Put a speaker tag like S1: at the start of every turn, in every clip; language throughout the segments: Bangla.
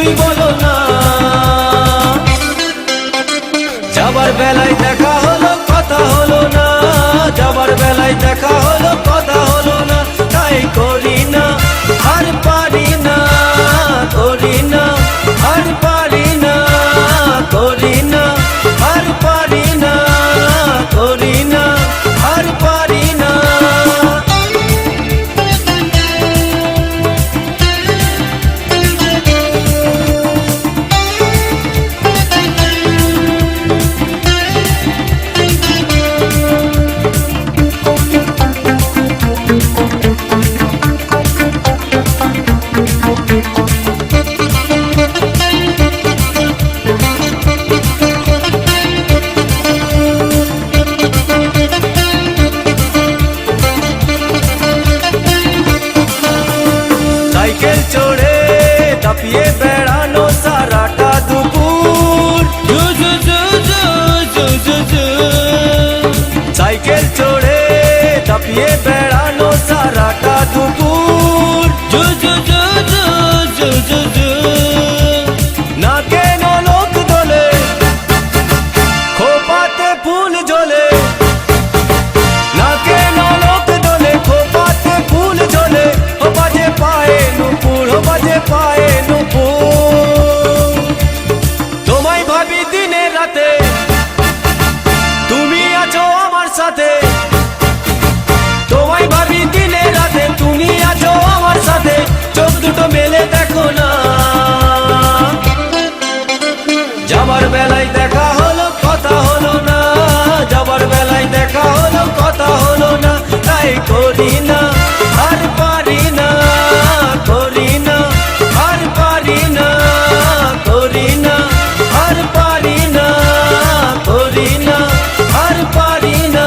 S1: কিছুই বলো না। যাবার বেলায় দেখা হলো কথা হলো না, যাবার বেলায় দেখা হলো কথা হলো না। তাই করি না আর পারি না, করি না আর পারি না, করি না আর পারি না, করি না আর পারি না। সাইকেল চড়ে দাপিয়ে বেড়ানো সারাটা দুপুর, সাইকেল চড়ে দাপিয়ে বেড়ানো সারাটা দুপুর। না কেন লোক দোলে খোপাতে ফুল ঝোলে, না কেন লোক দোলে খোপাতে ফুল ঝোলে। ও বাজে পায়ে নুপুর, ও বাজে পায়ে নুপুর। তোমায় ভাবি দিনে রাতে, তুমি আছো আমার সাথে। তোমায় ভাবি দিনে রাতে, তুমি আছো আমার সাথে। চোখ দুটো মেলে দেখো না। যাবার বেলায় দেখা হলো কথা হলো না, যাবার বেলায় দেখা হলো কথা হলো না। তাই করি না আর পারি না, করি না আর পারি না, করি না আর পারি না, করি না আর পারি না।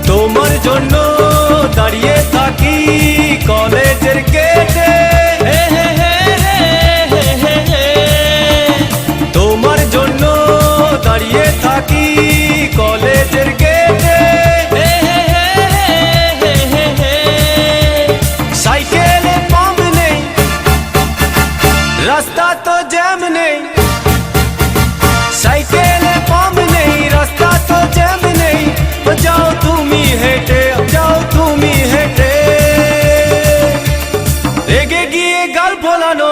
S1: তোমার জন্য দাঁড়িয়ে থাকি কলেজের গেটে, তোমার জন্য দাঁড়িয়ে থাকি কলেজের গেটে। সাইকেলে পাম্প নেই, রাস্তা তো জ্যাম নেই। সাইকেলে পাম্প নেই, রাস্তা তো জ্যাম নেই। যাও তুমি হেঁটে, যাও তুমি হেঁটে। রেগে গিয়ে গাল ফোলানো,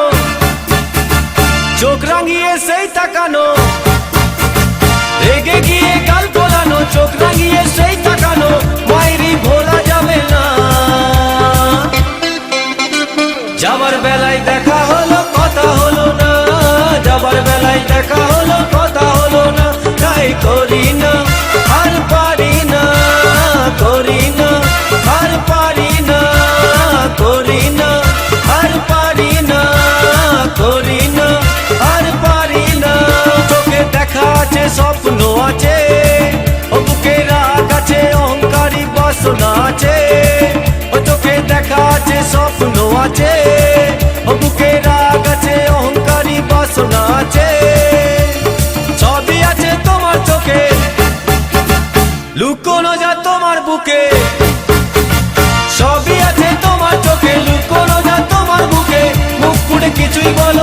S1: চোখ রাঙিয়ে সেই তাকানো। রেগে গিয়ে গাল ফোলানো, চোখ রাঙিয়ে সেই তাকানো। মাইরি ভোলা যাবে না। যাবার বেলায় দেখা হলো কথা হলো না, যাবার বেলায় দেখা হলো কথা হলো না। তাই করি না আর পারি না, করি না আর পারি না, করি না আর পারি না, করি না আর পারি না। চোখে দেখা আছে স্বপ্ন আছে, ও বুকে রাগ আছে অহংকারী বাসনা আছে। ও চোখে দেখা আছে স্বপ্ন আছে, ও বুকে রাগ আছে অহংকারী বাসনা আছে। সবই আছে তোমার চোখে, লুকোনো যা তোমার বুকে। সবই আছে তোমার চোখে, লুকোনো যা তোমার বুকে। মুখ ফুটে কিছুই বল